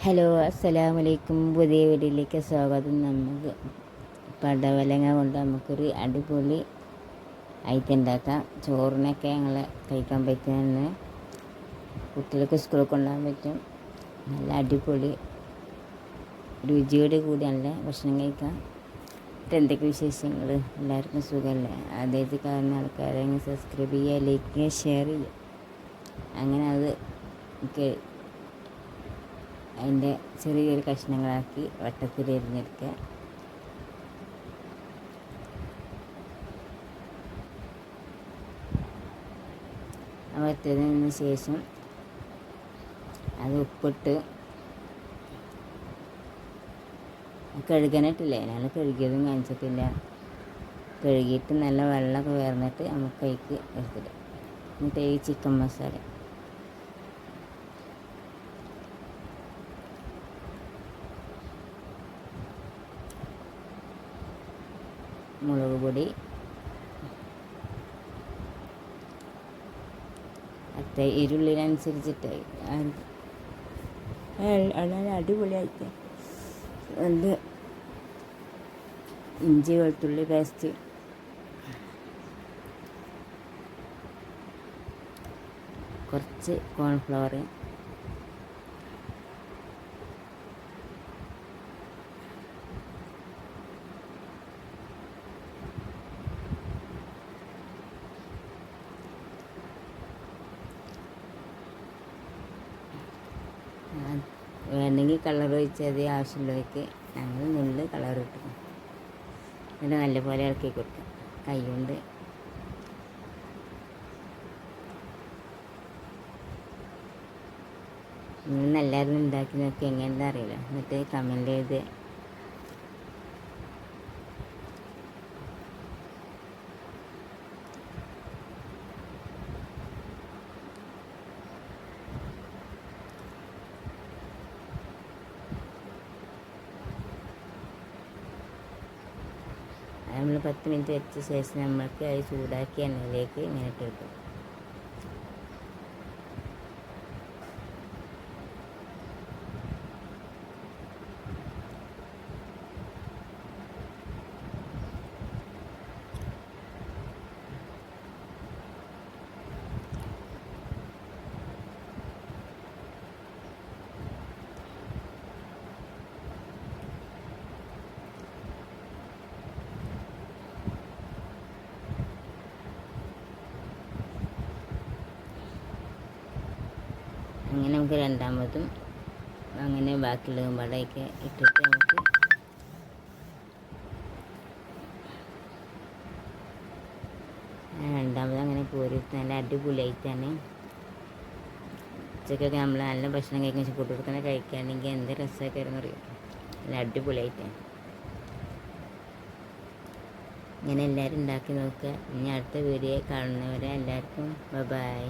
Hello, അസ്സലാമലൈക്കും. പുതിയ വീഡിയോയിലേക്ക് സ്വാഗതം. നമുക്ക് പടവലങ്ങ കൊണ്ട് നമുക്കൊരു അടിപൊളി ഐറ്റം ഉണ്ടാക്കാം. ചോറിനൊക്കെ ഞങ്ങൾ കഴിക്കാൻ പറ്റുന്ന, കുട്ടികൾക്ക് സ്കൂളിൽ കൊണ്ടുപോകാൻ പറ്റും. നല്ല അടിപൊളി രുചിയോട് കൂടി നല്ല ഭക്ഷണം കഴിക്കാം. എന്തൊക്കെ വിശേഷങ്ങൾ? എല്ലാവർക്കും സുഖമല്ലേ? ആദ്യമായിട്ട് കാണുന്ന ആൾക്കാരെ സബ്സ്ക്രൈബ് ചെയ്യുക, ലൈക്ക് ചെയ്യുക, ഷെയർ ചെയ്യുക. അങ്ങനെ അത് അതിൻ്റെ ചെറിയൊരു കഷ്ണങ്ങളാക്കി വട്ടത്തിൽ എരിഞ്ഞെടുക്കുക. വറ്റതിന് ശേഷം അത് ഉപ്പിട്ട് കഴുകാനായിട്ടില്ല, ഞാൻ കഴുകിയതും കാണിച്ചിട്ടില്ല. കഴുകിയിട്ട് നല്ല വെള്ളമൊക്കെ വേർന്നിട്ട് നമുക്ക് അതിലേക്ക് എടുത്തിട്ട് എന്നിട്ട് ഈ ചിക്കൻ മസാല മുളക് പൊടി, എരുള്ളിനനുസരിച്ചിട്ട് വളരെ അടിപൊളിയായിട്ട് നല്ല ഇഞ്ചി വെളുത്തുള്ളി പേസ്റ്റ്, കുറച്ച് കോൺഫ്ലവർ, വേണമെങ്കിൽ കളർ ഒഴിച്ചത് ആവശ്യമുള്ളവർക്ക് ഞങ്ങൾ നുള്ളി കളർ ഇട്ടു. എന്നിട്ട് നല്ലപോലെ ഇളക്കി കൊടുക്കും കൈ കൊണ്ട്. ഇന്ന് എല്ലാവരും ഉണ്ടാക്കി നോക്കി എങ്ങനെയാണെന്ന് അറിയില്ല, എന്നിട്ട് കമൻറ്റ് ചെയ്ത് നമ്മൾ 10 മിനിറ്റ് വെച്ച ശേഷം നമ്മൾക്ക് അത് ചൂടാക്കി എണ്ണയിലേക്ക് ഇങ്ങനെ ഇട്ടെടുക്കും. അങ്ങനെ നമുക്ക് രണ്ടാമതും അങ്ങനെ ബാക്കിയുള്ളതും വടയൊക്കെ ഇട്ടിട്ട് നമുക്ക് രണ്ടാമത് അങ്ങനെ കോരിയിട്ട് നല്ല അടിപൊളിയായിട്ടാണ്. ഉച്ചക്കൊക്കെ നമ്മൾ നല്ല ഭക്ഷണം കഴിക്കാൻ കൂട്ടുകൊടുക്കുന്ന കഴിക്കുകയാണെങ്കിൽ എന്ത് രസമൊക്കെ അറിയും. നല്ല അടിപൊളിയായിട്ടാണ്. ഇങ്ങനെ എല്ലാവരും ഉണ്ടാക്കി നോക്കുക. ഇനി അടുത്ത വീഡിയോ കാണുന്നവരെ എല്ലാവർക്കും ബൈ.